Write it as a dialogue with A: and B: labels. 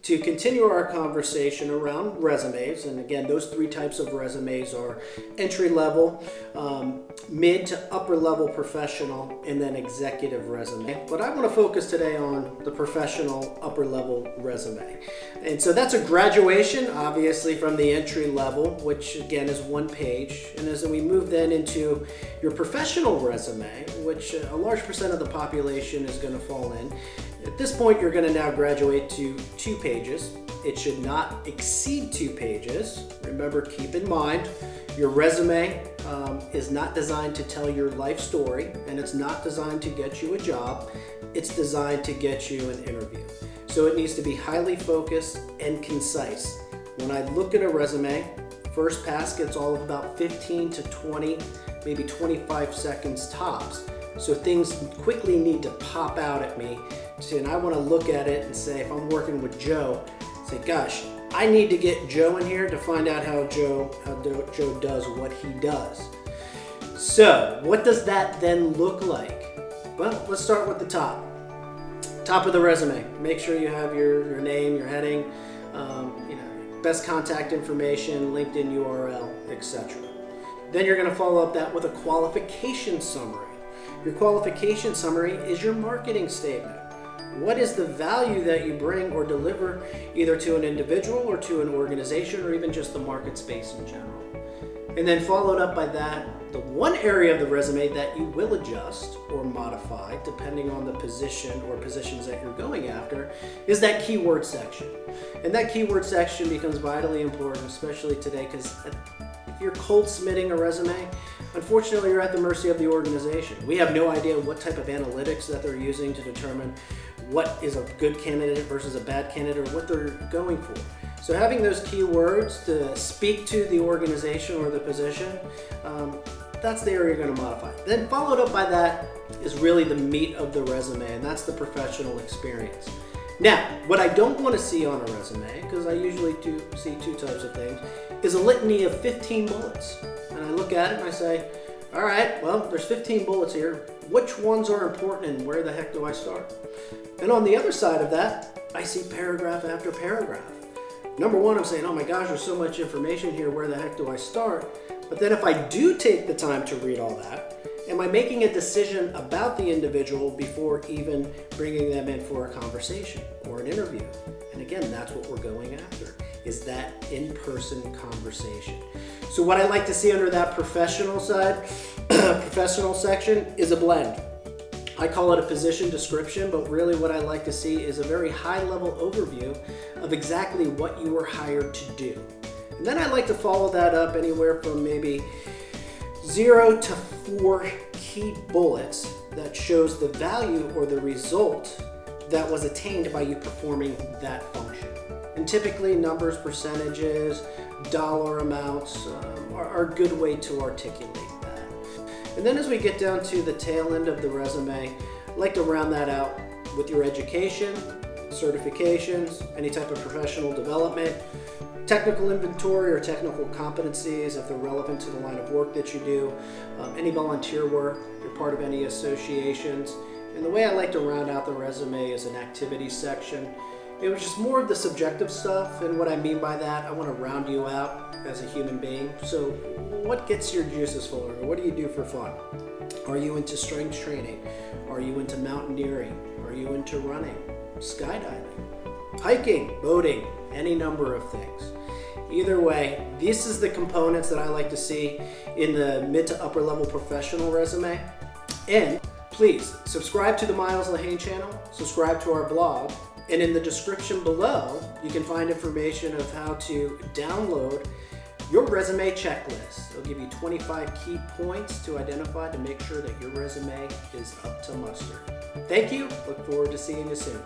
A: to continue our conversation around resumes. And again, those three types of resumes are entry level, mid to upper level professional, and then executive resume. But I want to focus today on the professional upper level resume. And so that's a graduation, obviously, from the entry level, which again is one page. And as we move then into your professional resume, which a large percent of the population is going to fall in, at this point, you're going to now graduate to 2 pages. It should not exceed 2 pages. Remember, keep in mind, your resume is not designed to tell your life story, and it's not designed to get you a job. It's designed to get you an interview. So it needs to be highly focused and concise. When I look at a resume, first pass gets all of about 15 to 20, maybe 25 seconds tops. So things quickly need to pop out at me. And I want to look at it and say, if I'm working with Joe, say, gosh, I need to get Joe in here to find out how Joe does what he does. So what does that then look like? Well, let's start with the top. Top of the resume. Make sure you have your name, your heading, best contact information, LinkedIn URL, etc. Then you're going to follow up that with a qualification summary. Your qualification summary is your marketing statement. What is the value that you bring or deliver either to an individual or to an organization or even just the market space in general? And then followed up by that, the one area of the resume that you will adjust or modify depending on the position or positions that you're going after is that keyword section. And that keyword section becomes vitally important, especially today, because if you're cold submitting a resume, unfortunately, you're at the mercy of the organization. We have no idea what type of analytics that they're using to determine what is a good candidate versus a bad candidate or what they're going for. So having those keywords to speak to the organization or the position, that's the area you're going to modify. Then followed up by that is really the meat of the resume, and that's the professional experience. Now, what I don't want to see on a resume, because I usually do see 2 types of things, is a litany of 15 bullets. And I look at it and I say, all right, well, there's 15 bullets here. Which ones are important and where the heck do I start? And on the other side of that, I see paragraph after paragraph. Number one, I'm saying, oh my gosh, there's so much information here. Where the heck do I start? But then if I do take the time to read all that, am I making a decision about the individual before even bringing them in for a conversation or an interview? And again, that's what we're going after, is that in-person conversation. So what I like to see under that professional side, professional section, is a blend. I call it a position description, but really what I like to see is a very high-level overview of exactly what you were hired to do. And then I like to follow that up anywhere from maybe 0 to 4 key bullets that shows the value or the result that was attained by you performing that function. And typically numbers, percentages, dollar amounts are a good way to articulate that. And then as we get down to the tail end of the resume, I like to round that out with your education, certifications, any type of professional development, technical inventory or technical competencies if they're relevant to the line of work that you do, any volunteer work, if you're part of any associations. And the way I like to round out the resume is an activity section. It was just more of the subjective stuff, and what I mean by that, I want to round you out as a human being. So what gets your juices flowing? What do you do for fun? Are you into strength training? Are you into mountaineering? Are you into running, skydiving, hiking, boating, any number of things? Either way, this is the components that I like to see in the mid to upper level professional resume. And please subscribe to the Miles LeHane channel, subscribe to our blog, and in the description below, you can find information of how to download your resume checklist. It'll give you 25 key points to identify to make sure that your resume is up to mustard. Thank you. Look forward to seeing you soon.